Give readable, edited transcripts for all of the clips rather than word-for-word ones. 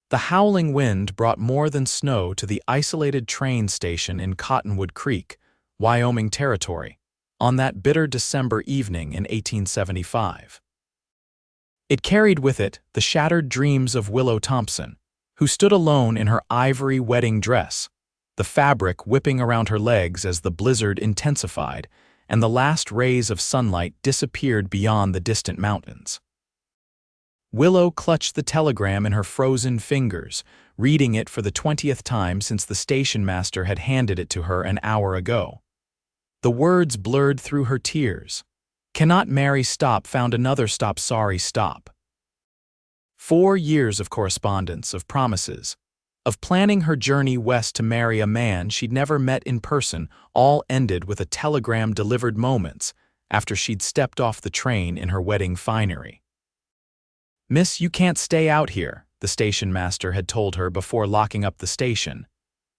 The howling wind brought more than snow to the isolated train station in Cottonwood Creek, Wyoming Territory, on that bitter December evening in 1875. It carried with it the shattered dreams of Willow Thompson, who stood alone in her ivory wedding dress, the fabric whipping around her legs as the blizzard intensified and the last rays of sunlight disappeared beyond the distant mountains. Willow clutched the telegram in her frozen fingers, reading it for the 20th time since the station master had handed it to her an hour ago. The words blurred through her tears. Cannot Mary stop, found another stop, sorry, stop. 4 years of correspondence, of promises, of planning her journey west to marry a man she'd never met in person, all ended with a telegram delivered moments after she'd stepped off the train in her wedding finery. "Miss, you can't stay out here," the station master had told her before locking up the station.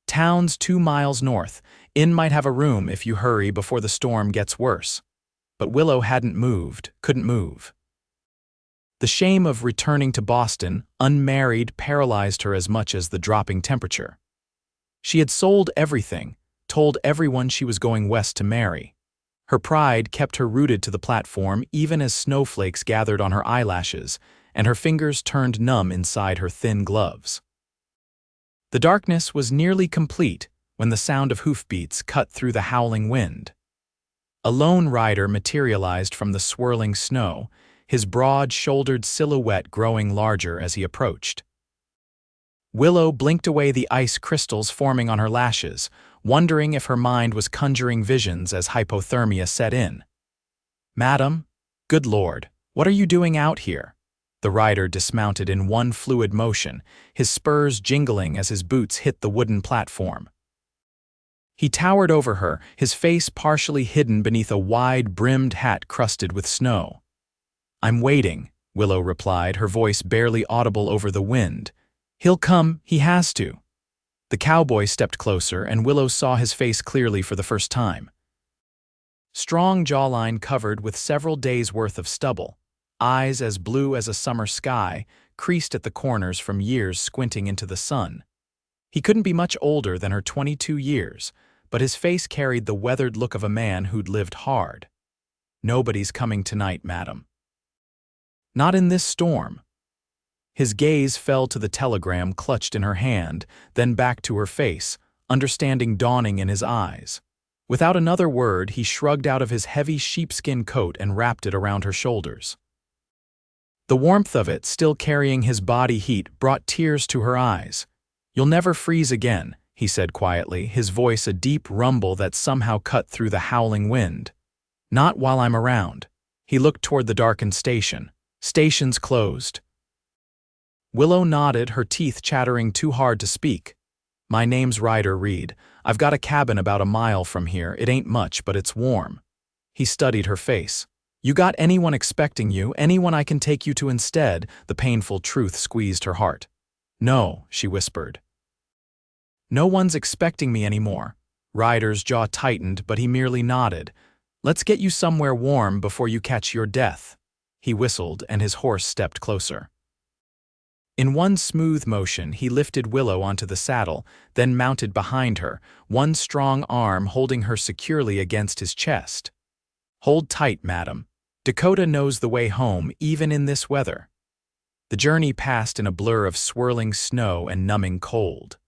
"Town's 2 miles north. Inn might have a room if you hurry before the storm gets worse." But Willow hadn't moved, couldn't move. The shame of returning to Boston, unmarried, paralyzed her as much as the dropping temperature. She had sold everything, told everyone she was going west to marry. Her pride kept her rooted to the platform even as snowflakes gathered on her eyelashes, and her fingers turned numb inside her thin gloves. The darkness was nearly complete when the sound of hoofbeats cut through the howling wind. A lone rider materialized from the swirling snow, his broad-shouldered silhouette growing larger as he approached. Willow blinked away the ice crystals forming on her lashes, wondering if her mind was conjuring visions as hypothermia set in. "Madam? Good Lord, what are you doing out here?" The rider dismounted in one fluid motion, his spurs jingling as his boots hit the wooden platform. He towered over her, his face partially hidden beneath a wide-brimmed hat crusted with snow. "I'm waiting," Willow replied, her voice barely audible over the wind. "He'll come, he has to." The cowboy stepped closer, and Willow saw his face clearly for the first time. Strong jawline covered with several days' worth of stubble, eyes as blue as a summer sky, creased at the corners from years squinting into the sun. He couldn't be much older than her 22 years, but his face carried the weathered look of a man who'd lived hard. "Nobody's coming tonight, madam." "Not in this storm." His gaze fell to the telegram clutched in her hand, then back to her face, understanding dawning in his eyes. Without another word, he shrugged out of his heavy sheepskin coat and wrapped it around her shoulders. The warmth of it, still carrying his body heat, brought tears to her eyes. "You'll never freeze again," he said quietly, his voice a deep rumble that somehow cut through the howling wind. "Not while I'm around." He looked toward the darkened station. "Station's closed." Willow nodded, her teeth chattering too hard to speak. "My name's Ryder Reed. I've got a cabin about a mile from here. It ain't much, but it's warm." He studied her face. "You got anyone expecting you, anyone I can take you to instead?" The painful truth squeezed her heart. "No," she whispered. "No one's expecting me anymore." Ryder's jaw tightened, but he merely nodded. "Let's get you somewhere warm before you catch your death." He whistled, and his horse stepped closer. In one smooth motion, he lifted Willow onto the saddle, then mounted behind her, one strong arm holding her securely against his chest. "Hold tight, madam. Dakota knows the way home, even in this weather." The journey passed in a blur of swirling snow and numbing cold.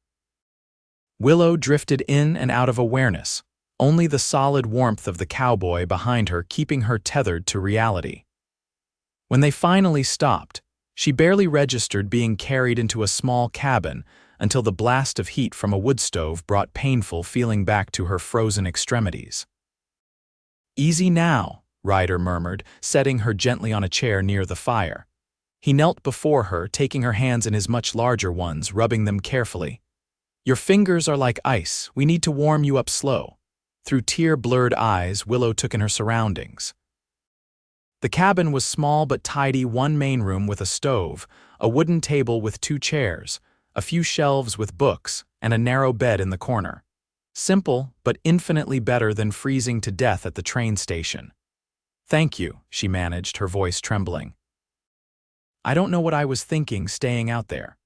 Willow drifted in and out of awareness, only the solid warmth of the cowboy behind her keeping her tethered to reality. When they finally stopped, she barely registered being carried into a small cabin until the blast of heat from a wood stove brought painful feeling back to her frozen extremities. "Easy now," Ryder murmured, setting her gently on a chair near the fire. He knelt before her, taking her hands in his much larger ones, rubbing them carefully. "Your fingers are like ice. We need to warm you up slow." Through tear-blurred eyes, Willow took in her surroundings. The cabin was small but tidy, one main room with a stove, a wooden table with 2 chairs, a few shelves with books, and a narrow bed in the corner. Simple, but infinitely better than freezing to death at the train station. "Thank you," she managed, her voice trembling. "I don't know what I was thinking staying out there."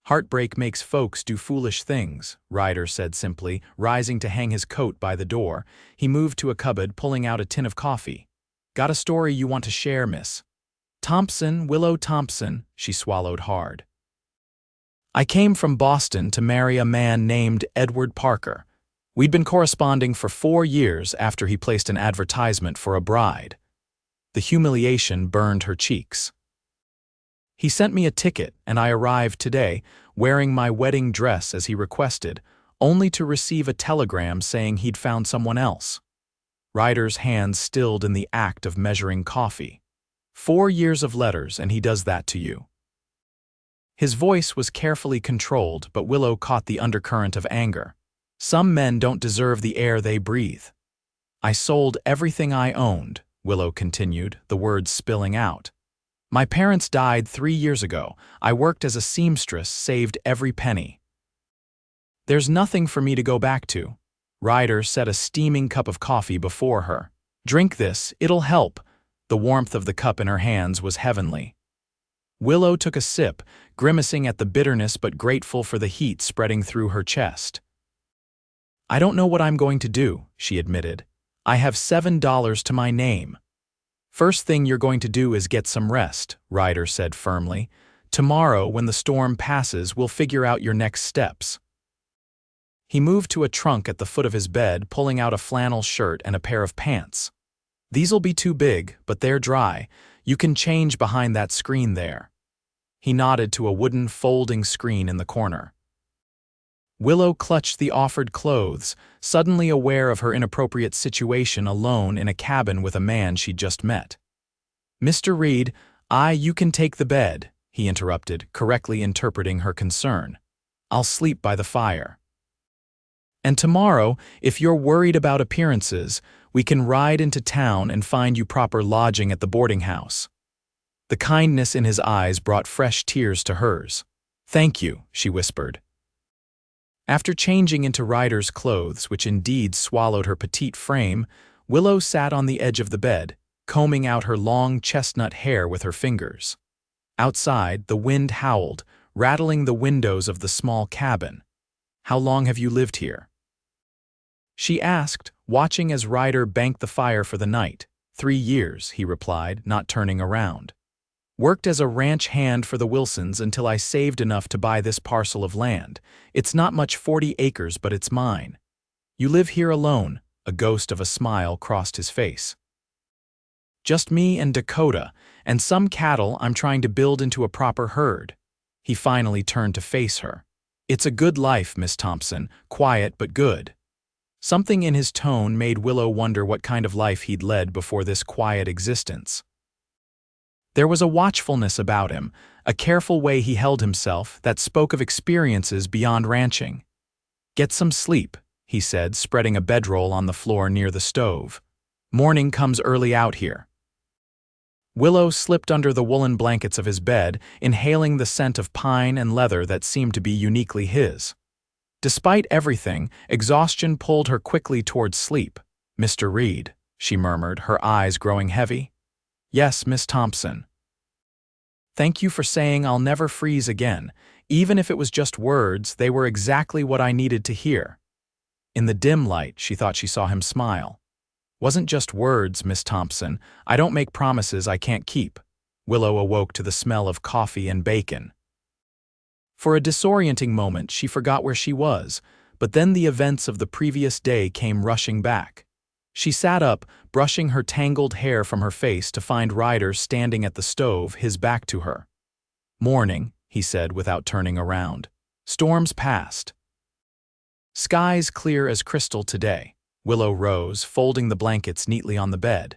Heartbreak makes folks do foolish things, Ryder said simply, rising to hang his coat by the door. He moved to a cupboard, pulling out a tin of coffee. Got a story you want to share, miss? Thompson, Willow Thompson, she swallowed hard. I came from Boston to marry a man named Edward Parker. We'd been corresponding for 4 years after he placed an advertisement for a bride. The humiliation burned her cheeks. He sent me a ticket, and I arrived today, wearing my wedding dress as he requested, only to receive a telegram saying he'd found someone else. Ryder's hands stilled in the act of measuring coffee. 4 years of letters, and he does that to you. His voice was carefully controlled, but Willow caught the undercurrent of anger. Some men don't deserve the air they breathe. I sold everything I owned, Willow continued, the words spilling out. My parents died 3 years ago. I worked as a seamstress, saved every penny. There's nothing for me to go back to. Ryder set a steaming cup of coffee before her. Drink this, it'll help. The warmth of the cup in her hands was heavenly. Willow took a sip, grimacing at the bitterness but grateful for the heat spreading through her chest. I don't know what I'm going to do, she admitted. I have $7 to my name. First thing you're going to do is get some rest, Ryder said firmly. Tomorrow, when the storm passes, we'll figure out your next steps. He moved to a trunk at the foot of his bed, pulling out a flannel shirt and a pair of pants. These'll be too big, but they're dry. You can change behind that screen there. He nodded to a wooden folding screen in the corner. Willow clutched the offered clothes, suddenly aware of her inappropriate situation alone in a cabin with a man she'd just met. Mr. Reed, you can take the bed, he interrupted, correctly interpreting her concern. I'll sleep by the fire. And tomorrow, if you're worried about appearances, we can ride into town and find you proper lodging at the boarding house. The kindness in his eyes brought fresh tears to hers. Thank you, she whispered. After changing into Ryder's clothes, which indeed swallowed her petite frame, Willow sat on the edge of the bed, combing out her long chestnut hair with her fingers. Outside, the wind howled, rattling the windows of the small cabin. How long have you lived here? She asked, watching as Ryder banked the fire for the night. 3 years, he replied, not turning around. Worked as a ranch hand for the Wilsons until I saved enough to buy this parcel of land. It's not much, 40 acres, but it's mine. You live here alone, a ghost of a smile crossed his face. Just me and Dakota, and some cattle I'm trying to build into a proper herd. He finally turned to face her. It's a good life, Miss Thompson, quiet but good. Something in his tone made Willow wonder what kind of life he'd led before this quiet existence. There was a watchfulness about him, a careful way he held himself that spoke of experiences beyond ranching. Get some sleep, he said, spreading a bedroll on the floor near the stove. Morning comes early out here. Willow slipped under the woolen blankets of his bed, inhaling the scent of pine and leather that seemed to be uniquely his. Despite everything, exhaustion pulled her quickly towards sleep. Mr. Reed, she murmured, her eyes growing heavy. Yes, Miss Thompson. Thank you for saying I'll never freeze again. Even if it was just words, they were exactly what I needed to hear. In the dim light, she thought she saw him smile. Wasn't just words, Miss Thompson. I don't make promises I can't keep. Willow awoke to the smell of coffee and bacon. For a disorienting moment, she forgot where she was, but then the events of the previous day came rushing back. She sat up, brushing her tangled hair from her face to find Ryder standing at the stove, his back to her. Morning, he said without turning around. Storms passed. Skies clear as crystal today. Willow rose, folding the blankets neatly on the bed.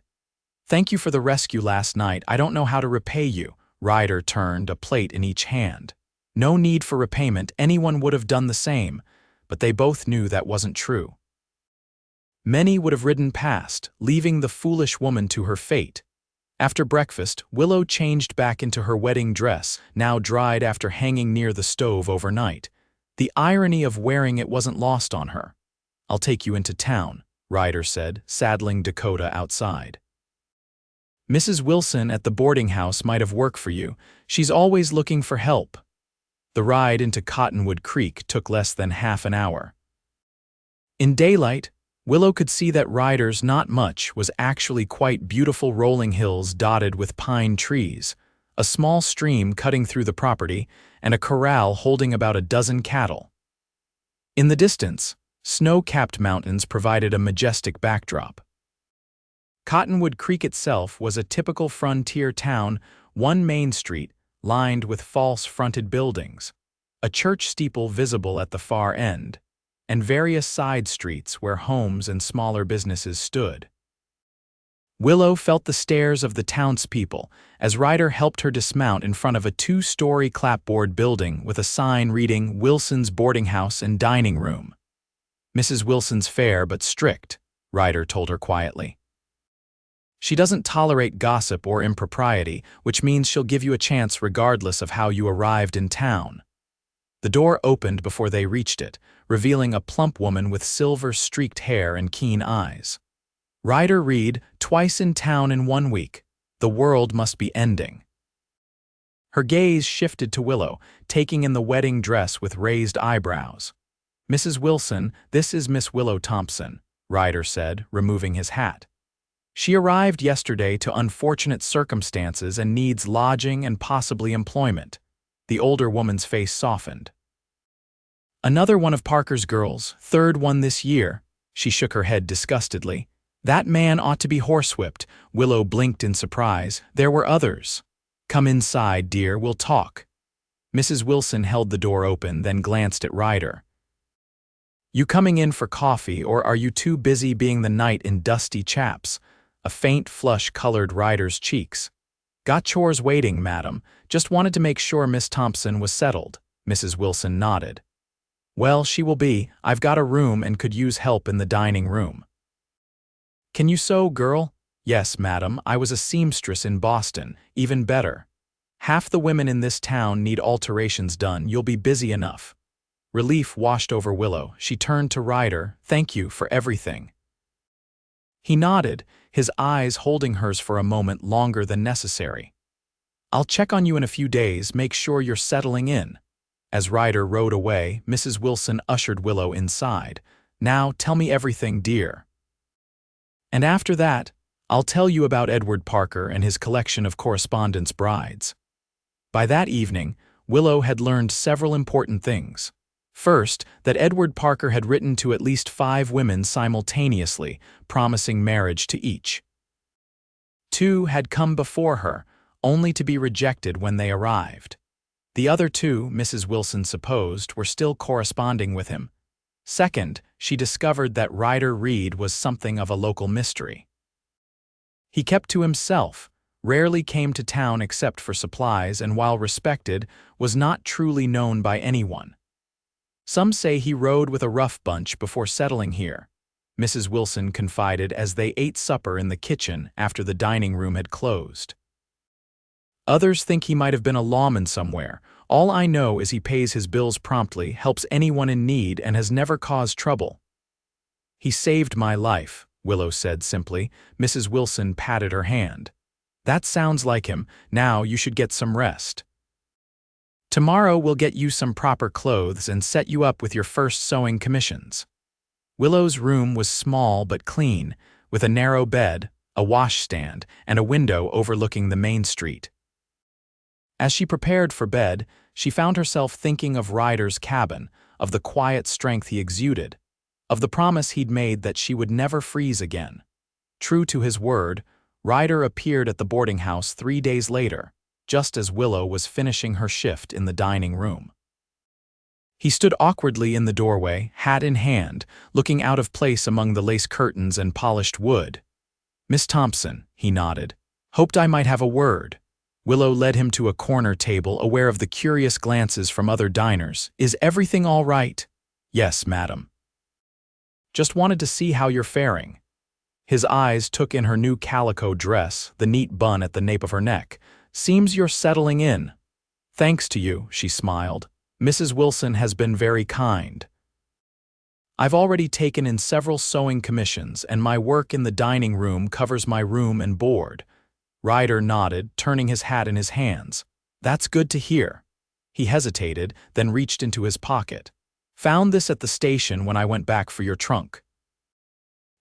Thank you for the rescue last night. I don't know how to repay you. Ryder turned, a plate in each hand. No need for repayment. Anyone would have done the same, but they both knew that wasn't true. Many would have ridden past, leaving the foolish woman to her fate. After breakfast, Willow changed back into her wedding dress, now dried after hanging near the stove overnight. The irony of wearing it wasn't lost on her. I'll take you into town, Ryder said, saddling Dakota outside. Mrs. Wilson at the boarding house might have work for you. She's always looking for help. The ride into Cottonwood Creek took less than half an hour. In daylight, Willow could see that Ryder's not much was actually quite beautiful rolling hills dotted with pine trees, a small stream cutting through the property, and a corral holding about a dozen cattle. In the distance, snow-capped mountains provided a majestic backdrop. Cottonwood Creek itself was a typical frontier town, one main street lined with false-fronted buildings, a church steeple visible at the far end, and various side streets where homes and smaller businesses stood. Willow felt the stares of the townspeople as Ryder helped her dismount in front of a two-story clapboard building with a sign reading Wilson's Boarding House and Dining Room. "Mrs. Wilson's fair but strict," Ryder told her quietly. "She doesn't tolerate gossip or impropriety, which means she'll give you a chance regardless of how you arrived in town." The door opened before they reached it, revealing a plump woman with silver-streaked hair and keen eyes. Ryder Reed, twice in town in 1 week. The world must be ending. Her gaze shifted to Willow, taking in the wedding dress with raised eyebrows. "Mrs. Wilson, this is Miss Willow Thompson," Ryder said, removing his hat. "She arrived yesterday to unfortunate circumstances and needs lodging and possibly employment." The older woman's face softened. "Another one of Parker's girls, third one this year." She shook her head disgustedly. "That man ought to be horsewhipped." Willow blinked in surprise. "There were others." "Come inside, dear, we'll talk." Mrs. Wilson held the door open, then glanced at Ryder. "You coming in for coffee, or are you too busy being the knight in dusty chaps?" A faint flush colored Ryder's cheeks. "Got chores waiting, madam. Just wanted to make sure Miss Thompson was settled." Mrs. Wilson nodded. "Well, she will be. I've got a room and could use help in the dining room." "Can you sew, girl?" "Yes, madam. I was a seamstress in Boston. Even better. Half the women in this town need alterations done. You'll be busy enough." Relief washed over Willow. She turned to Ryder. "Thank you for everything." He nodded, his eyes holding hers for a moment longer than necessary. "I'll check on you in a few days, make sure you're settling in." As Ryder rode away, Mrs. Wilson ushered Willow inside. "Now tell me everything, dear." "And after that, I'll tell you about Edward Parker and his collection of correspondence brides." By that evening, Willow had learned several important things. First, that Edward Parker had written to at least 5 women simultaneously, promising marriage to each. 2 had come before her, only to be rejected when they arrived. The other 2, Mrs. Wilson supposed, were still corresponding with him. Second, she discovered that Ryder Reed was something of a local mystery. He kept to himself, rarely came to town except for supplies, and while respected, was not truly known by anyone. "Some say he rode with a rough bunch before settling here," Mrs. Wilson confided as they ate supper in the kitchen after the dining room had closed. "Others think he might have been a lawman somewhere. All I know is he pays his bills promptly, helps anyone in need, and has never caused trouble." "He saved my life," Willow said simply. Mrs. Wilson patted her hand. "That sounds like him. Now you should get some rest. Tomorrow we'll get you some proper clothes and set you up with your first sewing commissions." Willow's room was small but clean, with a narrow bed, a washstand, and a window overlooking the main street. As she prepared for bed, she found herself thinking of Ryder's cabin, of the quiet strength he exuded, of the promise he'd made that she would never freeze again. True to his word, Ryder appeared at the boarding house 3 days later, just as Willow was finishing her shift in the dining room. He stood awkwardly in the doorway, hat in hand, looking out of place among the lace curtains and polished wood. "Miss Thompson," he nodded. "Hoped I might have a word." Willow led him to a corner table, aware of the curious glances from other diners. "Is everything all right?" "Yes, madam." "Just wanted to see how you're faring." His eyes took in her new calico dress, the neat bun at the nape of her neck. "Seems you're settling in." "Thanks to you," she smiled. "Mrs. Wilson has been very kind. I've already taken in several sewing commissions, and my work in the dining room covers my room and board." Ryder nodded, turning his hat in his hands. "That's good to hear." He hesitated, then reached into his pocket. "Found this at the station when I went back for your trunk.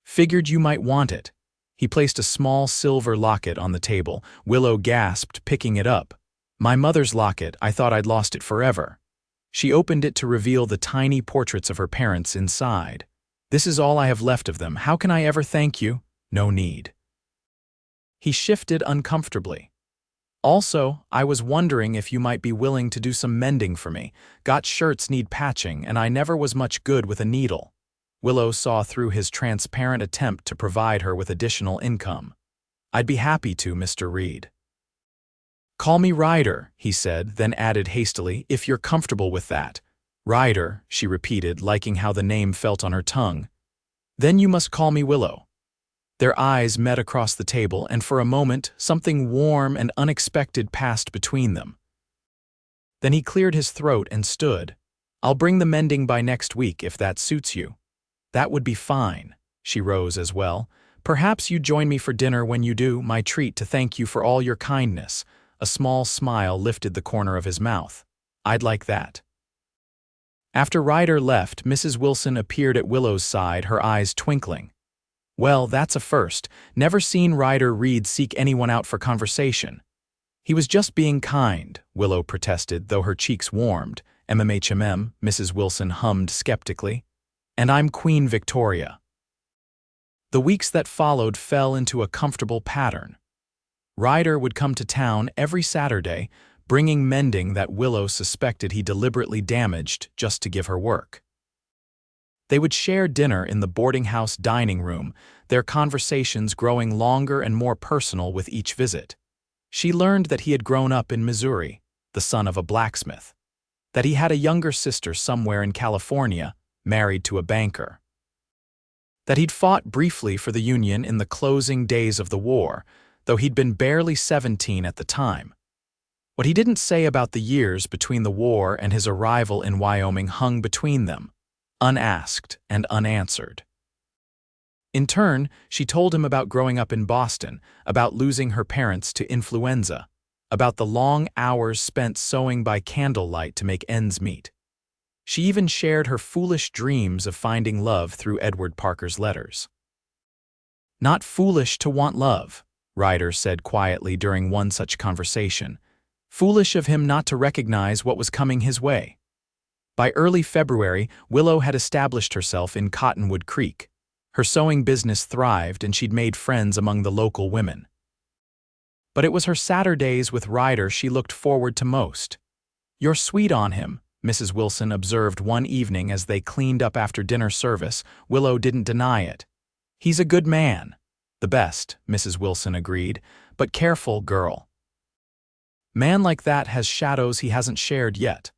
Figured you might want it." He placed a small silver locket on the table. Willow gasped, picking it up. "My mother's locket, I thought I'd lost it forever." She opened it to reveal the tiny portraits of her parents inside. "This is all I have left of them. How can I ever thank you?" "No need." He shifted uncomfortably. "Also, I was wondering if you might be willing to do some mending for me. Got shirts need patching, and I never was much good with a needle." Willow saw through his transparent attempt to provide her with additional income. "I'd be happy to, Mr. Reed." "Call me Ryder," he said, then added hastily, "if you're comfortable with that." "Ryder," she repeated, liking how the name felt on her tongue. "Then you must call me Willow." Their eyes met across the table, and for a moment, something warm and unexpected passed between them. Then he cleared his throat and stood. "I'll bring the mending by next week, if that suits you." "That would be fine." She rose as well. "Perhaps you join me for dinner when you do, my treat to thank you for all your kindness." A small smile lifted the corner of his mouth. "I'd like that." After Ryder left, Mrs. Wilson appeared at Willow's side, her eyes twinkling. "Well, that's a first. Never seen Ryder Reed seek anyone out for conversation." "He was just being kind," Willow protested, though her cheeks warmed. "MMHMM," Mrs. Wilson hummed skeptically. "And I'm Queen Victoria." The weeks that followed fell into a comfortable pattern. Ryder would come to town every Saturday, bringing mending that Willow suspected he deliberately damaged just to give her work. They would share dinner in the boarding house dining room, their conversations growing longer and more personal with each visit. She learned that he had grown up in Missouri, the son of a blacksmith, that he had a younger sister somewhere in California, married to a banker, that he'd fought briefly for the Union in the closing days of the war, though he'd been barely 17 at the time. What he didn't say about the years between the war and his arrival in Wyoming hung between them, unasked and unanswered. In turn, she told him about growing up in Boston, about losing her parents to influenza, about the long hours spent sewing by candlelight to make ends meet. She even shared her foolish dreams of finding love through Edward Parker's letters. "Not foolish to want love," Ryder said quietly during one such conversation. "Foolish of him not to recognize what was coming his way." By early February, Willow had established herself in Cottonwood Creek. Her sewing business thrived, and she'd made friends among the local women. But it was her Saturdays with Ryder she looked forward to most. "You're sweet on him," Mrs. Wilson observed one evening as they cleaned up after dinner service. Willow didn't deny it. "He's a good man." "The best," Mrs. Wilson agreed, "but careful, girl. Man like that has shadows he hasn't shared yet."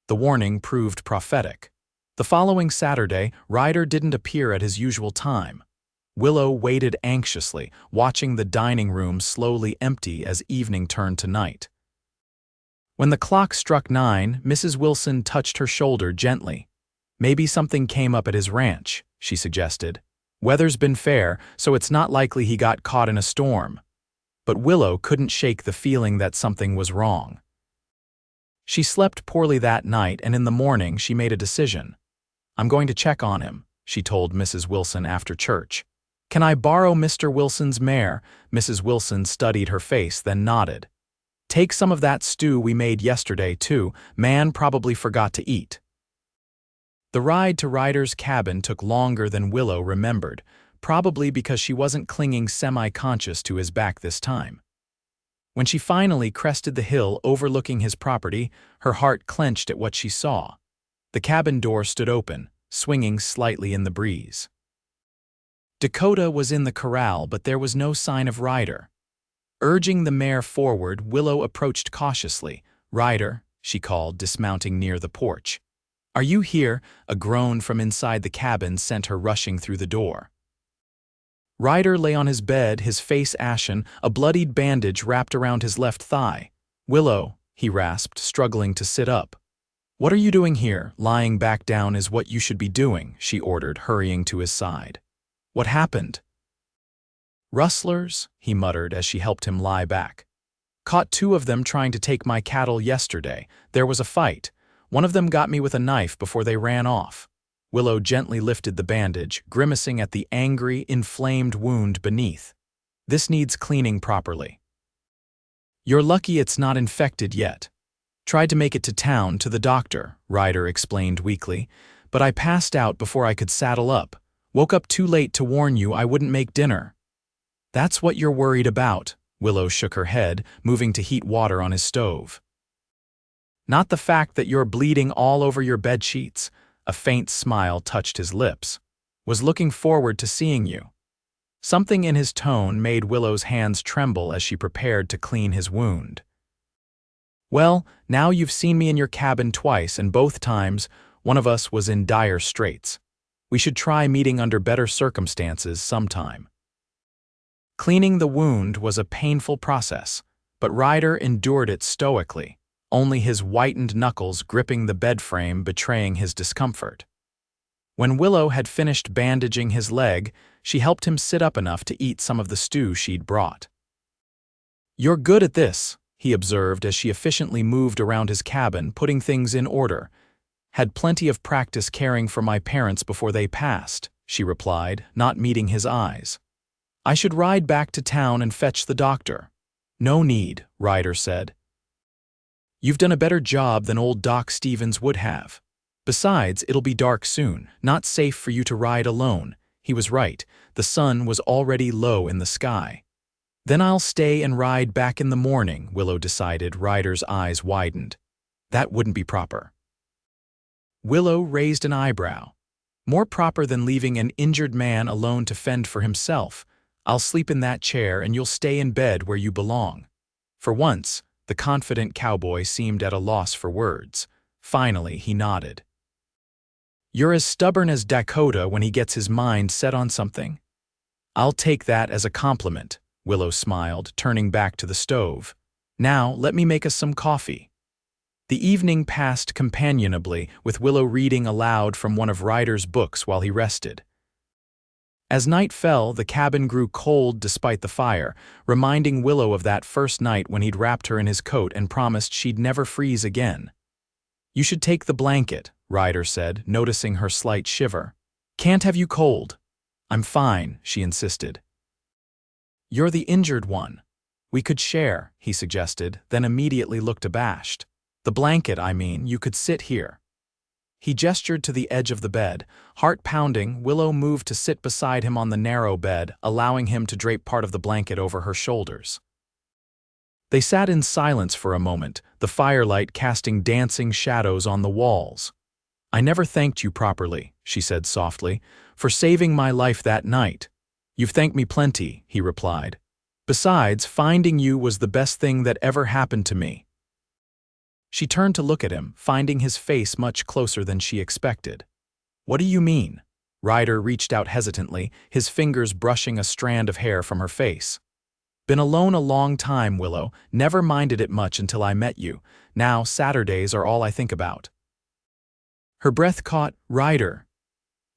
The warning proved prophetic. The following Saturday, Ryder didn't appear at his usual time. Willow waited anxiously, watching the dining room slowly empty as evening turned to night. When the clock struck 9, Mrs. Wilson touched her shoulder gently. "Maybe something came up at his ranch," she suggested. "Weather's been fair, so it's not likely he got caught in a storm." But Willow couldn't shake the feeling that something was wrong. She slept poorly that night, and in the morning she made a decision. "I'm going to check on him," she told Mrs. Wilson after church. "Can I borrow Mr. Wilson's mare?" Mrs. Wilson studied her face, then nodded. "Take some of that stew we made yesterday, too. Man probably forgot to eat." The ride to Ryder's cabin took longer than Willow remembered, probably because she wasn't clinging semi-conscious to his back this time. When she finally crested the hill overlooking his property, her heart clenched at what she saw. The cabin door stood open, swinging slightly in the breeze. Dakota was in the corral, but there was no sign of Ryder. Urging the mare forward, Willow approached cautiously. "Ryder," she called, dismounting near the porch. "Are you here?" A groan from inside the cabin sent her rushing through the door. Ryder lay on his bed, his face ashen, a bloodied bandage wrapped around his left thigh. "Willow," he rasped, struggling to sit up. "What are you doing here? Lying back down is what you should be doing," she ordered, hurrying to his side. "What happened?" "Rustlers," he muttered as she helped him lie back. Caught two of them trying to take my cattle yesterday. There was a fight. One of them got me with a knife before they ran off. Willow gently lifted the bandage, grimacing at the angry, inflamed wound beneath. This needs cleaning properly. You're lucky it's not infected yet. Tried to make it to town to the doctor, Ryder explained weakly, but I passed out before I could saddle up. Woke up too late to warn you I wouldn't make dinner. That's what you're worried about, Willow shook her head, moving to heat water on his stove. Not the fact that you're bleeding all over your bedsheets. A faint smile touched his lips. Was looking forward to seeing you. Something in his tone made Willow's hands tremble as she prepared to clean his wound. Well, now you've seen me in your cabin twice, and both times, one of us was in dire straits. We should try meeting under better circumstances sometime. Cleaning the wound was a painful process, but Ryder endured it stoically, only his whitened knuckles gripping the bed frame betraying his discomfort. When Willow had finished bandaging his leg, she helped him sit up enough to eat some of the stew she'd brought. You're good at this, he observed as she efficiently moved around his cabin, putting things in order. Had plenty of practice caring for my parents before they passed, she replied, not meeting his eyes. I should ride back to town and fetch the doctor. No need, Ryder said. You've done a better job than old Doc Stevens would have. Besides, it'll be dark soon, not safe for you to ride alone. He was right, the sun was already low in the sky. Then I'll stay and ride back in the morning, Willow decided. Ryder's eyes widened. That wouldn't be proper. Willow raised an eyebrow. More proper than leaving an injured man alone to fend for himself. I'll sleep in that chair and you'll stay in bed where you belong. For once, the confident cowboy seemed at a loss for words. Finally, he nodded. You're as stubborn as Dakota when he gets his mind set on something. I'll take that as a compliment, Willow smiled, turning back to the stove. Now, let me make us some coffee. The evening passed companionably, with Willow reading aloud from one of Ryder's books while he rested. As night fell, the cabin grew cold despite the fire, reminding Willow of that first night when he'd wrapped her in his coat and promised she'd never freeze again. You should take the blanket, Ryder said, noticing her slight shiver. Can't have you cold. I'm fine, she insisted. You're the injured one. We could share, he suggested, then immediately looked abashed. The blanket, I mean, you could sit here. He gestured to the edge of the bed. Heart pounding, Willow moved to sit beside him on the narrow bed, allowing him to drape part of the blanket over her shoulders. They sat in silence for a moment, the firelight casting dancing shadows on the walls. I never thanked you properly, she said softly, for saving my life that night. You've thanked me plenty, he replied. Besides, finding you was the best thing that ever happened to me. She turned to look at him, finding his face much closer than she expected. What do you mean? Ryder reached out hesitantly, his fingers brushing a strand of hair from her face. Been alone a long time, Willow. Never minded it much until I met you. Now Saturdays are all I think about. Her breath caught. Ryder.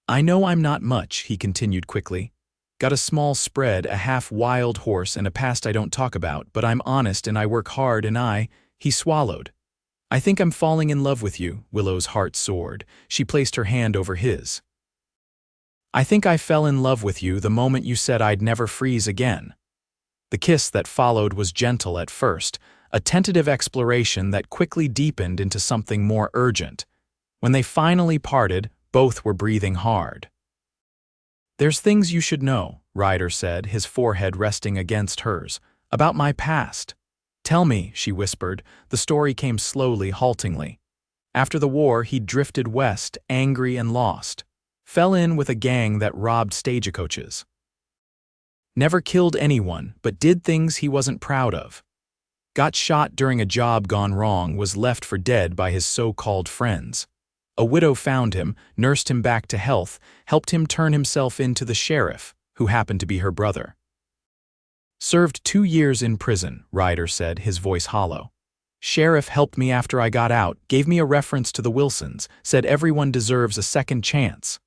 I know I'm not much, he continued quickly. Got a small spread, a half-wild horse, and a past I don't talk about, but I'm honest and I work hard and he swallowed. I think I'm falling in love with you, Willow's heart soared. She placed her hand over his. I think I fell in love with you the moment you said I'd never freeze again. The kiss that followed was gentle at first, a tentative exploration that quickly deepened into something more urgent. When they finally parted, both were breathing hard. There's things you should know, Ryder said, his forehead resting against hers, about my past. Tell me, she whispered. The story came slowly, haltingly. After the war, he'd drifted west, angry and lost. Fell in with a gang that robbed stagecoaches. Never killed anyone, but did things he wasn't proud of. Got shot during a job gone wrong, was left for dead by his so-called friends. A widow found him, nursed him back to health, helped him turn himself in to the sheriff, who happened to be her brother. Served 2 years in prison, Ryder said, his voice hollow. Sheriff helped me after I got out, gave me a reference to the Wilsons, said everyone deserves a second chance.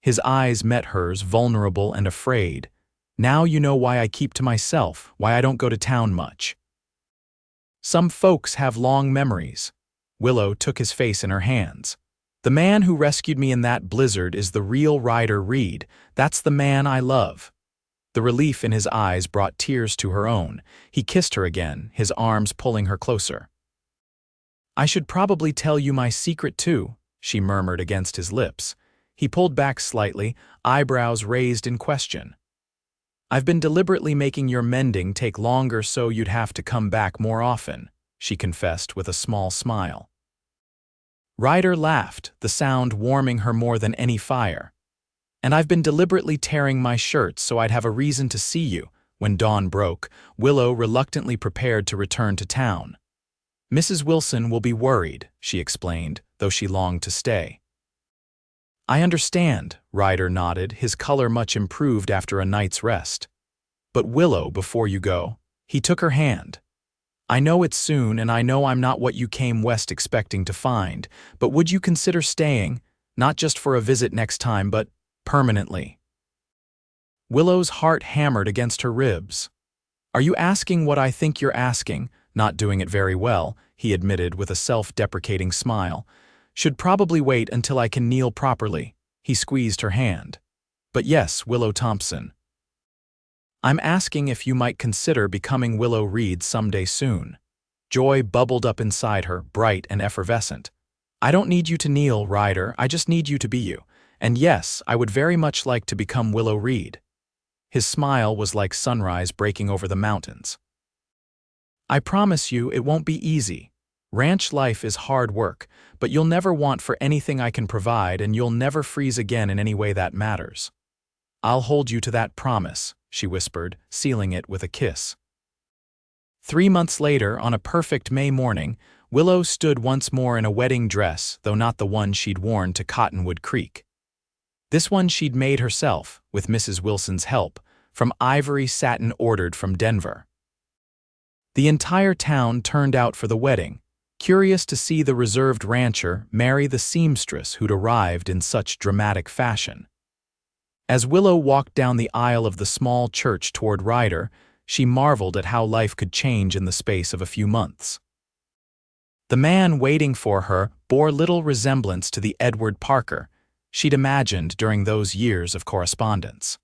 His eyes met hers, vulnerable and afraid. Now you know why I keep to myself, why I don't go to town much. Some folks have long memories. Willow took his face in her hands. The man who rescued me in that blizzard is the real Ryder Reed. That's the man I love. The relief in his eyes brought tears to her own. He kissed her again, his arms pulling her closer. I should probably tell you my secret too, she murmured against his lips. He pulled back slightly, eyebrows raised in question. I've been deliberately making your mending take longer so you'd have to come back more often, she confessed with a small smile. Ryder laughed, the sound warming her more than any fire. And I've been deliberately tearing my shirt so I'd have a reason to see you. When dawn broke, Willow reluctantly prepared to return to town. Mrs. Wilson will be worried, she explained, though she longed to stay. I understand, Ryder nodded, his color much improved after a night's rest. But Willow, before you go, he took her hand. I know it's soon and I know I'm not what you came west expecting to find, but would you consider staying, not just for a visit next time, but permanently? Willow's heart hammered against her ribs. Are you asking what I think you're asking? Not doing it very well, he admitted with a self-deprecating smile. Should probably wait until I can kneel properly. He squeezed her hand. But yes, Willow Thompson. I'm asking if you might consider becoming Willow Reed someday soon. Joy bubbled up inside her, bright and effervescent. I don't need you to kneel, Ryder, I just need you to be you. And yes, I would very much like to become Willow Reed. His smile was like sunrise breaking over the mountains. I promise you it won't be easy. Ranch life is hard work, but you'll never want for anything I can provide and you'll never freeze again in any way that matters. I'll hold you to that promise, she whispered, sealing it with a kiss. 3 months later, on a perfect May morning, Willow stood once more in a wedding dress, though not the one she'd worn to Cottonwood Creek. This one she'd made herself, with Mrs. Wilson's help, from ivory satin ordered from Denver. The entire town turned out for the wedding, curious to see the reserved rancher marry the seamstress who'd arrived in such dramatic fashion. As Willow walked down the aisle of the small church toward Ryder, she marveled at how life could change in the space of a few months. The man waiting for her bore little resemblance to the Edward Parker she'd imagined during those years of correspondence.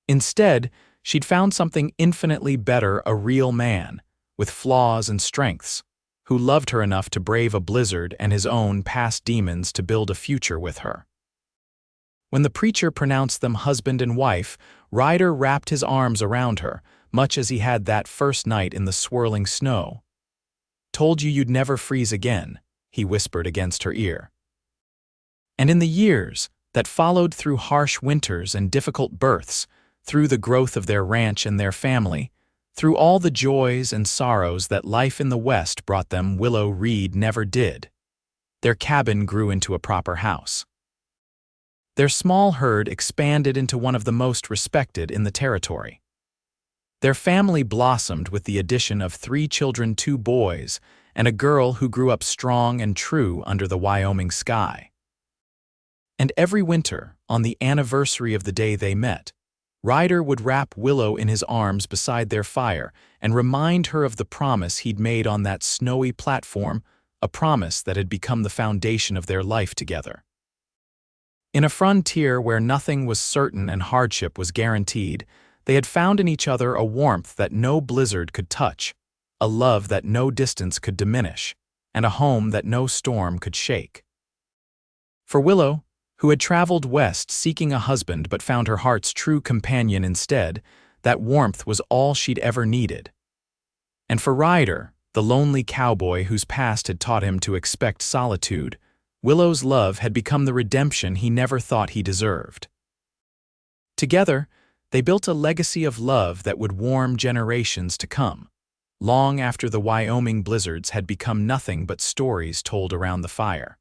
Instead, she'd found something infinitely better, a real man, with flaws and strengths, who loved her enough to brave a blizzard and his own past demons to build a future with her. When the preacher pronounced them husband and wife, Ryder wrapped his arms around her, much as he had that first night in the swirling snow. Told you you'd never freeze again, he whispered against her ear. And in the years that followed through harsh winters and difficult births, through the growth of their ranch and their family, through all the joys and sorrows that life in the West brought them, Willow Reed never did. Their cabin grew into a proper house. Their small herd expanded into one of the most respected in the territory. Their family blossomed with the addition of 3 children, 2 boys, and a girl who grew up strong and true under the Wyoming sky. And every winter, on the anniversary of the day they met, Ryder would wrap Willow in his arms beside their fire and remind her of the promise he'd made on that snowy platform, a promise that had become the foundation of their life together. In a frontier where nothing was certain and hardship was guaranteed, they had found in each other a warmth that no blizzard could touch, a love that no distance could diminish, and a home that no storm could shake. For Willow, who had traveled west seeking a husband but found her heart's true companion instead, that warmth was all she'd ever needed. And for Ryder, the lonely cowboy whose past had taught him to expect solitude, Willow's love had become the redemption he never thought he deserved. Together, they built a legacy of love that would warm generations to come, long after the Wyoming blizzards had become nothing but stories told around the fire.